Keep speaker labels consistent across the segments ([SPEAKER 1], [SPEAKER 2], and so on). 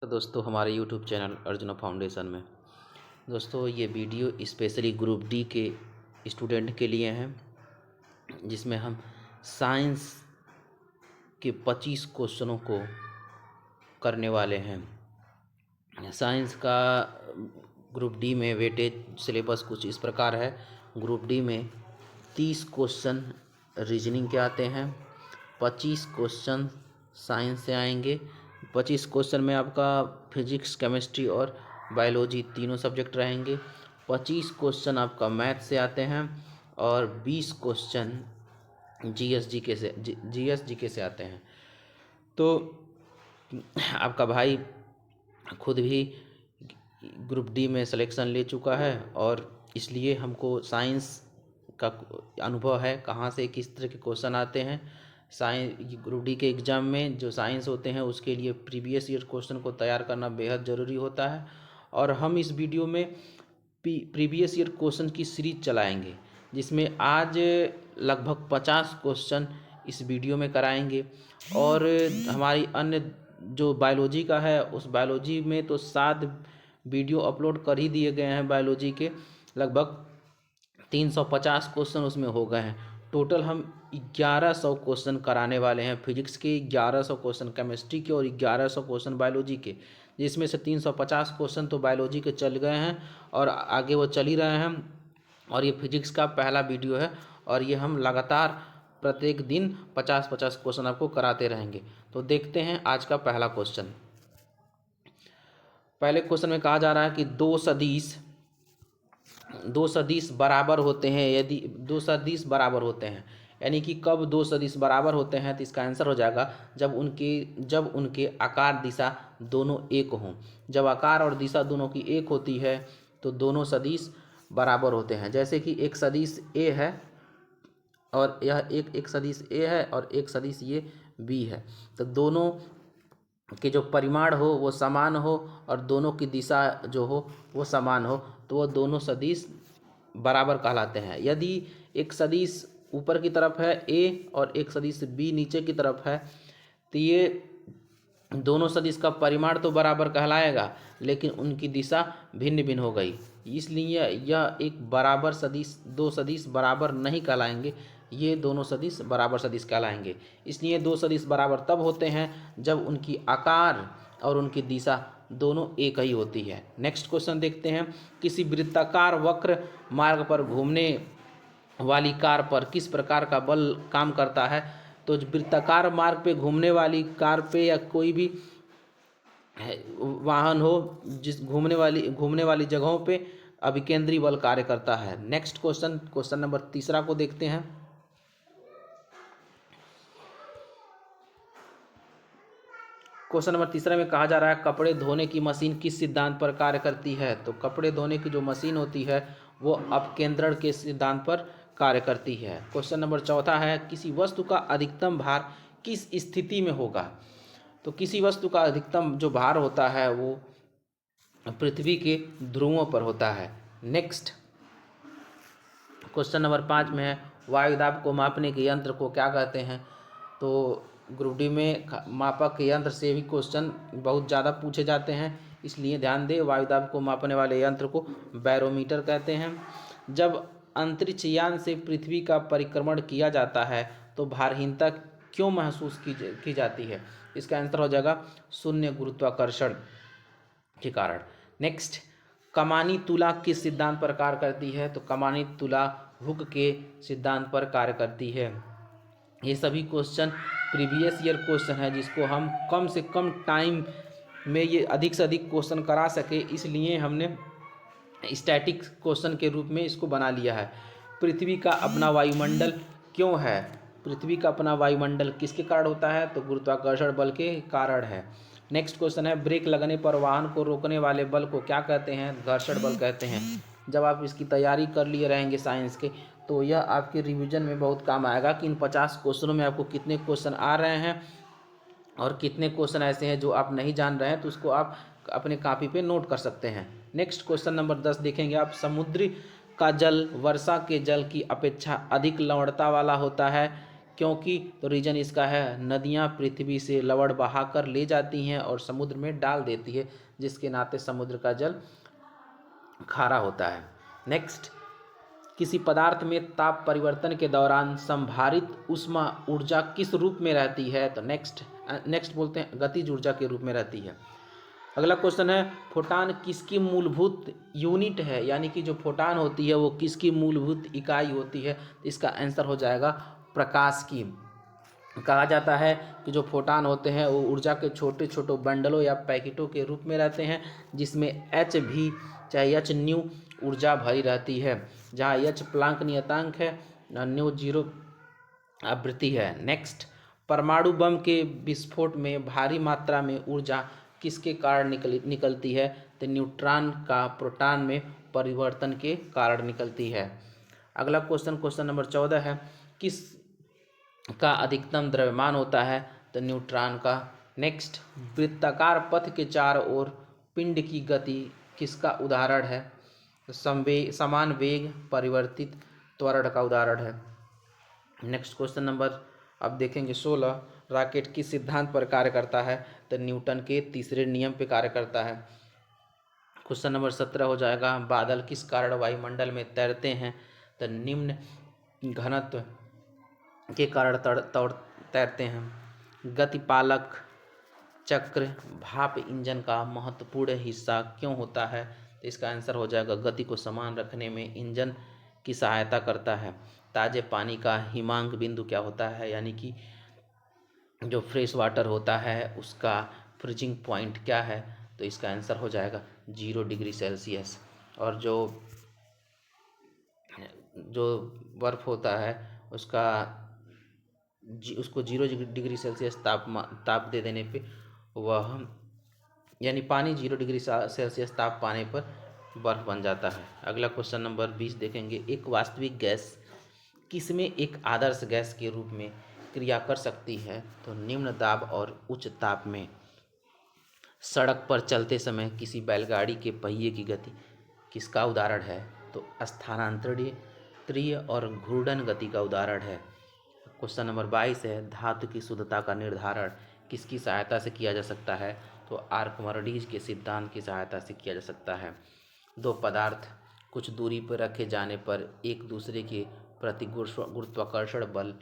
[SPEAKER 1] तो दोस्तों हमारे YouTube चैनल अर्जुना फाउंडेशन में दोस्तों ये वीडियो स्पेशली ग्रुप डी के स्टूडेंट के लिए हैं, जिसमें हम साइंस के 25 क्वेश्चनों को करने वाले हैं। साइंस का ग्रुप डी में वेटेज सिलेबस कुछ इस प्रकार है। ग्रुप डी में 30 क्वेश्चन रीजनिंग के आते हैं, 25 क्वेश्चन साइंस से आएंगे। 25 क्वेश्चन में आपका फिजिक्स, केमिस्ट्री और बायोलॉजी तीनों सब्जेक्ट रहेंगे। 25 क्वेश्चन आपका मैथ से आते हैं और 20 क्वेश्चन जीएस जीके से आते हैं। तो आपका भाई खुद भी ग्रुप डी में सिलेक्शन ले चुका है और इसलिए हमको साइंस का अनुभव है, कहाँ से किस तरह के क्वेश्चन आते हैं। साइंस ग्रुप डी के एग्ज़ाम में जो साइंस होते हैं उसके लिए प्रीवियस ईयर क्वेश्चन को तैयार करना बेहद ज़रूरी होता है। और हम इस वीडियो में प्रीवियस ईयर क्वेश्चन की सीरीज चलाएंगे, जिसमें आज लगभग 50 क्वेश्चन इस वीडियो में कराएंगे। और हमारी अन्य जो बायोलॉजी का है उस बायोलॉजी में तो 7 वीडियो अपलोड कर ही दिए गए हैं। बायोलॉजी के लगभग 350 क्वेश्चन उसमें हो गए हैं। टोटल हम 1100 क्वेश्चन कराने वाले हैं। फिजिक्स के 1100 क्वेश्चन, केमिस्ट्री के और 1100 क्वेश्चन बायोलॉजी के, जिसमें से 350 क्वेश्चन तो बायोलॉजी के चल गए हैं और आगे वो चल ही रहे हैं। और ये फिजिक्स का पहला वीडियो है और ये हम लगातार प्रत्येक दिन 50-50 क्वेश्चन आपको कराते रहेंगे। तो देखते हैं आज का पहला क्वेश्चन। पहले क्वेश्चन में कहा जा रहा है कि दो सदिश बराबर होते हैं। यदि दो सदिश बराबर होते हैं, यानी कि कब दो सदिश बराबर होते हैं, तो इसका आंसर हो जाएगा जब उनके आकार दिशा दोनों एक हों। जब आकार और दिशा दोनों की एक होती है तो दोनों सदिश बराबर होते हैं। जैसे कि एक सदिश ए है और यह एक सदिश ए है और एक सदिश ये बी है, तो दोनों के जो परिमाण हो वो समान हो और दोनों की दिशा जो हो वो समान हो, तो वो दोनों सदिश बराबर कहलाते हैं। यदि एक सदिश ऊपर की तरफ है ए और एक सदिश बी नीचे की तरफ है, तो ये दोनों सदिश का परिमाण तो बराबर कहलाएगा, लेकिन उनकी दिशा भिन्न भिन्न हो गई, इसलिए यह एक बराबर सदिश, दो सदिश बराबर नहीं कहलाएंगे, ये दोनों सदिश बराबर सदिश कहलाएंगे। इसलिए दो सदिश बराबर तब होते हैं जब उनकी आकार और उनकी दिशा दोनों एक ही होती है। नेक्स्ट क्वेश्चन देखते हैं। किसी वृत्ताकार वक्र मार्ग पर घूमने वाली कार पर किस प्रकार का बल काम करता है? तो वृत्ताकार मार्ग पे घूमने वाली कार पे या कोई भी वाहन हो जिस घूमने वाली जगहों पे अभिकेंद्री बल कार्य करता है। नेक्स्ट क्वेश्चन नंबर तीसरा को देखते हैं। क्वेश्चन नंबर तीसरा में कहा जा रहा है कपड़े धोने की मशीन किस सिद्धांत पर कार्य करती है? तो कपड़े धोने की जो मशीन होती है वो अपकेंद्रण के सिद्धांत पर कार्य करती है। क्वेश्चन नंबर चौथा है किसी वस्तु का अधिकतम भार किस स्थिति में होगा? तो किसी वस्तु का अधिकतम जो भार होता है वो पृथ्वी के ध्रुवों पर होता है। नेक्स्ट क्वेश्चन नंबर 5 में है वायुदाब को मापने के यंत्र को क्या कहते हैं? तो ग्रुप डी में मापक यंत्र से भी क्वेश्चन बहुत ज़्यादा पूछे जाते हैं, इसलिए ध्यान दें। वायुदाब को मापने वाले यंत्र को बैरोमीटर कहते हैं। जब अंतरिक्ष यान से पृथ्वी का परिक्रमण किया जाता है तो भारहीनता क्यों महसूस की जाती है? इसका आंसर हो जाएगा शून्य गुरुत्वाकर्षण के कारण। नेक्स्ट, कमानी तुला किस सिद्धांत पर कार्य करती है? तो कमानी तुला हुक के सिद्धांत पर कार्य करती है। ये सभी क्वेश्चन प्रीवियस ईयर क्वेश्चन है, जिसको हम कम से कम टाइम में ये अधिक से अधिक क्वेश्चन करा सके, इसलिए हमने स्टैटिक क्वेश्चन के रूप में इसको बना लिया है। पृथ्वी का अपना वायुमंडल क्यों है? पृथ्वी का अपना वायुमंडल किसके कारण होता है? तो गुरुत्वाकर्षण बल के कारण है। नेक्स्ट क्वेश्चन है ब्रेक लगने पर वाहन को रोकने वाले बल को क्या कहते हैं? घर्षण बल कहते हैं। जब आप इसकी तैयारी कर लिए रहेंगे साइंस के, तो यह आपके रिवीजन में बहुत काम आएगा कि इन 50 क्वेश्चनों में आपको कितने क्वेश्चन आ रहे हैं और कितने क्वेश्चन ऐसे हैं जो आप नहीं जान रहे हैं, तो उसको आप अपने कॉपी पे नोट कर सकते हैं। नेक्स्ट क्वेश्चन नंबर 10 देखेंगे आप। समुद्र का जल वर्षा के जल की अपेक्षा अधिक लवणता वाला होता है, क्योंकि तो रीजन इसका है नदियाँ पृथ्वी से लवण बहाकर ले जाती हैं और समुद्र में डाल देती है, जिसके नाते समुद्र का जल खारा होता है। नेक्स्ट, किसी पदार्थ में ताप परिवर्तन के दौरान संभारित ऊष्मा ऊर्जा किस रूप में रहती है? तो नेक्स्ट बोलते हैं गतिज ऊर्जा के रूप में रहती है। अगला क्वेश्चन है फोटान किसकी मूलभूत यूनिट है, यानी कि जो फोटान होती है वो किसकी मूलभूत इकाई होती है? तो इसका आंसर हो जाएगा प्रकाश की। कहा जाता है कि जो फोटान होते हैं वो ऊर्जा के छोटे छोटे बंडलों या पैकेटों के रूप में रहते हैं, जिसमें एच भी चाहे एच न्यू ऊर्जा भरी रहती है, जहाँ एच प्लांक नियतांक है, न्यू जीरो आवृत्ति है। नेक्स्ट, परमाणु बम के विस्फोट में भारी मात्रा में ऊर्जा किसके कारण निकलती है? तो न्यूट्रॉन का प्रोटॉन में परिवर्तन के कारण निकलती है। अगला क्वेश्चन नंबर 14 है किस का अधिकतम द्रव्यमान होता है? तो न्यूट्रॉन का। नेक्स्ट, वृत्ताकार पथ के चारों ओर पिंड की गति किसका उदाहरण है? समान वेग परिवर्तित त्वरण का उदाहरण है। नेक्स्ट क्वेश्चन नंबर अब देखेंगे 16, रॉकेट किस सिद्धांत पर कार्य करता है? तो न्यूटन के तीसरे नियम पर कार्य करता है। क्वेश्चन नंबर 17 हो जाएगा बादल किस कारण वायुमंडल में तैरते हैं? तो निम्न घनत्व के कारण तैरते हैं। गतिपालक चक्र भाप इंजन का महत्वपूर्ण हिस्सा क्यों होता है? तो इसका आंसर हो जाएगा गति को समान रखने में इंजन की सहायता करता है। ताजे पानी का हिमांक बिंदु क्या होता है, यानी कि जो फ्रेश वाटर होता है उसका फ्रीजिंग पॉइंट क्या है? तो इसका आंसर हो जाएगा 0 डिग्री सेल्सियस। और जो बर्फ़ होता है उसको 0 डिग्री सेल्सियस ताप दे देने पे वह यानी पानी 0 डिग्री सेल्सियस ताप पाने पर बर्फ़ बन जाता है। अगला क्वेश्चन नंबर 20 देखेंगे एक वास्तविक गैस किसमें एक आदर्श गैस के रूप में क्रिया कर सकती है? तो निम्न दाब और उच्च ताप में। सड़क पर चलते समय किसी बैलगाड़ी के पहिए की गति किसका उदाहरण है? तो स्थानांतरित और घूर्णन गति का उदाहरण है। क्वेश्चन नंबर 22 है धातु की शुद्धता का निर्धारण किसकी सहायता से किया जा सकता है? तो आर्किमिडीज के सिद्धांत की सहायता से किया जा सकता है। दो पदार्थ कुछ दूरी पर रखे जाने पर एक दूसरे के प्रति गुरुत्वाकर्षण बल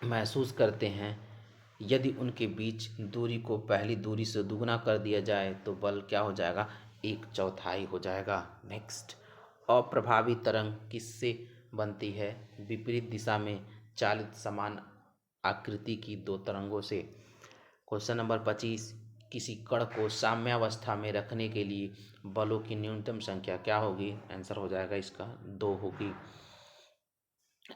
[SPEAKER 1] महसूस करते हैं। यदि उनके बीच दूरी को पहली दूरी से दुगुना कर दिया जाए तो बल क्या हो जाएगा? 1/4 हो जाएगा। नेक्स्ट, अप्रभावी तरंग किससे बनती है? विपरीत दिशा में चालित समान आकृति की दो तरंगों से। क्वेश्चन नंबर 25, किसी कण को साम्यावस्था में रखने के लिए बलों की न्यूनतम संख्या क्या होगी? आंसर हो जाएगा इसका 2 होगी।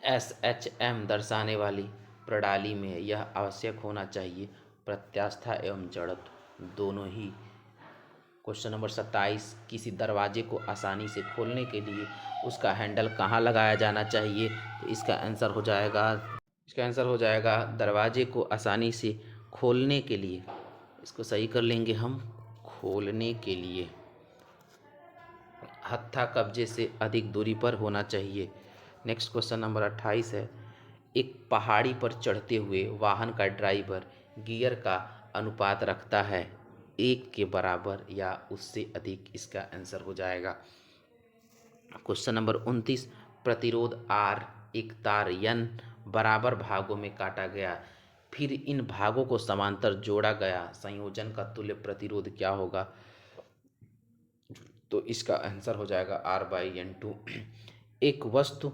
[SPEAKER 1] SHM दर्शाने वाली प्रणाली में यह आवश्यक होना चाहिए प्रत्यास्था एवं जड़त्व दोनों ही। क्वेश्चन नंबर 27, किसी दरवाजे को आसानी से खोलने के लिए उसका हैंडल कहाँ लगाया जाना चाहिए? तो इसका आंसर हो जाएगा दरवाजे को आसानी से खोलने के लिए, इसको सही कर लेंगे हम, खोलने के लिए हत्था कब्जे से अधिक दूरी पर होना चाहिए। नेक्स्ट क्वेश्चन नंबर 28 है एक पहाड़ी पर चढ़ते हुए वाहन का ड्राइवर गियर का अनुपात रखता है 1 के बराबर या उससे अधिक। इसका आंसर हो जाएगा। क्वेश्चन नंबर 29, प्रतिरोध R एक तार N बराबर भागों में काटा गया, फिर इन भागों को समांतर जोड़ा गया संयोजन का तुल्य प्रतिरोध क्या होगा? तो इसका आंसर हो जाएगा R/N2। एक वस्तु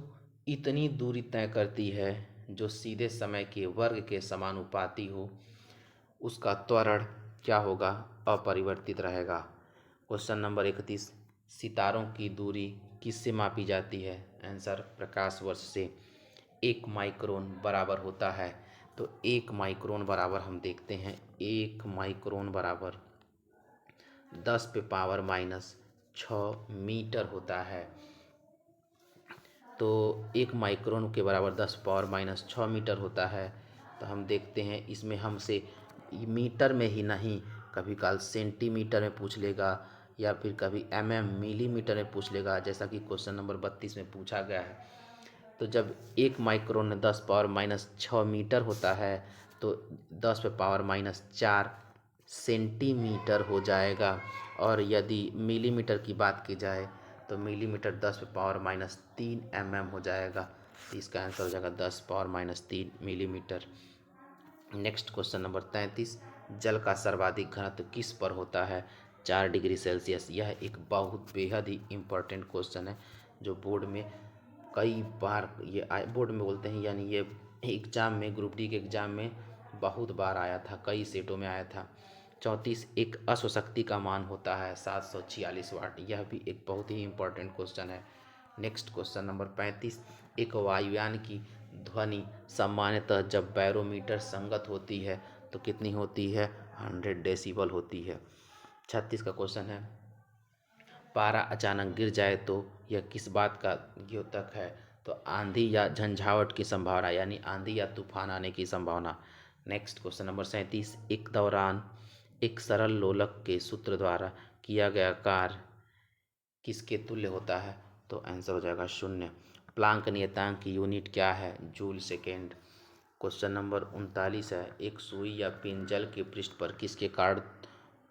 [SPEAKER 1] इतनी दूरी तय करती है जो सीधे समय के वर्ग के समानुपाती हो, उसका त्वरण क्या होगा? अपरिवर्तित रहेगा। क्वेश्चन नंबर 31, सितारों की दूरी किससे मापी जाती है? आंसर प्रकाश वर्ष से। 1 माइक्रोन बराबर होता है, तो 1 माइक्रोन बराबर हम देखते हैं 1 माइक्रोन बराबर 10⁻⁻6 मीटर होता है। तो 1 माइक्रोन के बराबर 10⁻⁻6 मीटर होता है। तो हम देखते हैं इसमें हमसे मीटर में ही नहीं, कभी काल सेंटीमीटर में पूछ लेगा या फिर कभी मिलीमीटर में पूछ लेगा, जैसा कि क्वेश्चन नंबर 32 में पूछा गया है। तो जब 1 माइक्रोन 10 पावर -6 मीटर होता है तो 10 पावर -4 सेंटीमीटर हो जाएगा। और यदि मिलीमीटर की बात की जाए तो मिलीमीटर 10 पावर -3 mm हो जाएगा। तो इसका आंसर हो जाएगा 10 power -3 millimetre. Next question number 33, जल का सर्वाधिक घनत्व किस पर होता है? 4 डिग्री सेल्सियस। यह एक बहुत बेहद ही इम्पोर्टेंट क्वेश्चन है जो बोर्ड में कई बार ये बोर्ड में बोलते हैं, यानी ये एग्ज़ाम में, ग्रुप डी के एग्ज़ाम में बहुत बार आया था, कई सेटों में आया था। 34, एक अश्वशक्ति का मान होता है 746 वाट। यह भी एक बहुत ही इम्पोर्टेंट क्वेश्चन है। नेक्स्ट क्वेश्चन नंबर 35, एक वायुयान की ध्वनि सामान्यतः जब बैरोमीटर संगत होती है तो कितनी होती है? 100 डेसिबल होती है। 36 का क्वेश्चन है, पारा अचानक गिर जाए तो यह किस बात का द्योतक है? तो आंधी या झंझावट की संभावना, यानी आंधी या तूफान आने की संभावना। नेक्स्ट क्वेश्चन नंबर 37, एक दौरान एक सरल लोलक के सूत्र द्वारा किया गया कार्य किसके तुल्य होता है? तो आंसर हो जाएगा 0। प्लांक नियतांक की यूनिट क्या है? Joule second. क्वेश्चन नंबर 39 है, एक सुई या पिन जल के पृष्ठ पर किसके कारण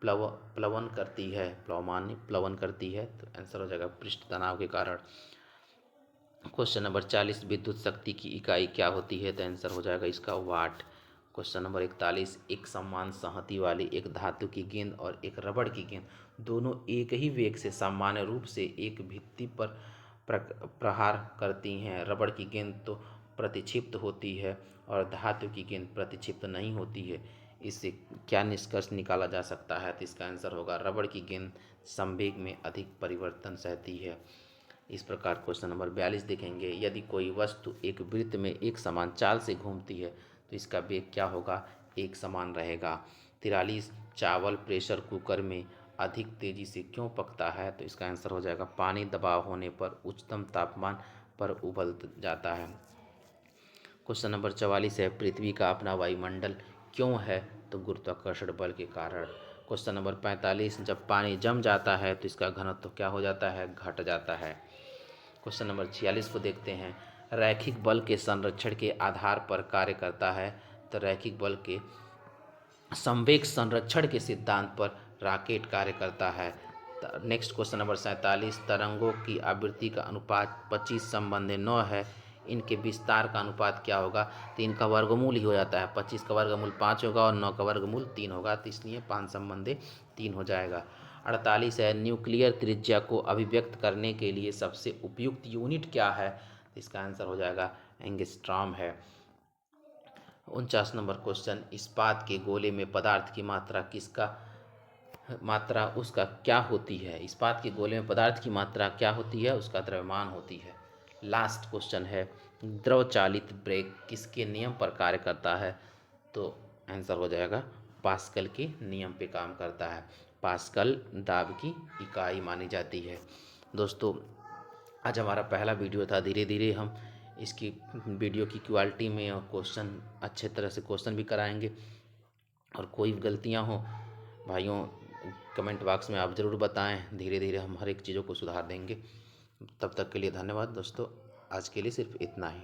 [SPEAKER 1] प्लवन करती है? प्लवन करती है। तो आंसर हो जाएगा पृष्ठ तनाव के कारण। क्वेश्चन नंबर 40, विद्युत शक्ति की इकाई क्या होती है? तो आंसर हो जाएगा इसका वाट। क्वेश्चन नंबर 41, एक समान संहति वाली एक धातु की गेंद और एक रबड़ की गेंद दोनों एक ही वेग से सामान्य रूप से एक भित्ति पर प्रहार करती हैं। रबड़ की गेंद तो प्रतिक्षिप्त होती है और धातु की गेंद प्रतिक्षिप्त नहीं होती है। इससे क्या निष्कर्ष निकाला जा सकता है? तो इसका आंसर होगा रबड़ की गेंद संवेग में अधिक परिवर्तन सहती है। इस प्रकार क्वेश्चन नंबर 42 देखेंगे, यदि कोई वस्तु एक वृत्त में एक समान चाल से घूमती है तो इसका वेग क्या होगा? एक समान रहेगा। 43, चावल प्रेशर कुकर में अधिक तेजी से क्यों पकता है? तो इसका आंसर हो जाएगा पानी दबाव होने पर उच्चतम तापमान पर उबल जाता है। क्वेश्चन नंबर 44 है, पृथ्वी का अपना वायुमंडल क्यों है? तो गुरुत्वाकर्षण बल के कारण। क्वेश्चन नंबर 45, जब पानी जम जाता है तो इसका घनत्व क्या हो जाता है? घट जाता है। क्वेश्चन नंबर 46 को देखते हैं, रैखिक बल के संरक्षण के आधार पर कार्य करता है। तो रैखिक बल के संवेग संरक्षण के सिद्धांत पर रॉकेट कार्य करता है। नेक्स्ट क्वेश्चन नंबर 47, तरंगों की आवृत्ति का अनुपात 25/9 है, इनके विस्तार का अनुपात क्या होगा? तो इनका वर्गमूल ही हो जाता है। 25 का वर्गमूल 5 होगा और 9 का वर्गमूल 3 होगा, तो इसलिए 5/3 हो जाएगा। 48 है, न्यूक्लियर त्रिज्या को अभिव्यक्त करने के लिए सबसे उपयुक्त यूनिट क्या है? तो इसका आंसर हो जाएगा एंगस्ट्रॉम है। 49 नंबर क्वेश्चन, इस्पात के गोले में पदार्थ की मात्रा उसका क्या होती है? इस्पात के गोले में पदार्थ की मात्रा क्या होती है? उसका द्रव्यमान होती है। लास्ट क्वेश्चन है, द्रव चालित ब्रेक किसके नियम पर कार्य करता है? तो आंसर हो जाएगा पास्कल के नियम पे काम करता है। पास्कल दाब की इकाई मानी जाती है। दोस्तों, आज हमारा पहला वीडियो था। धीरे धीरे हम इसकी वीडियो की क्वालिटी में और क्वेश्चन अच्छे तरह से क्वेश्चन भी कराएंगे। और कोई गलतियां हो भाइयों, कमेंट बॉक्स में आप ज़रूर बताएं। धीरे धीरे हम हर एक चीज़ों को सुधार देंगे। तब तक के लिए धन्यवाद दोस्तों। आज के लिए सिर्फ इतना ही।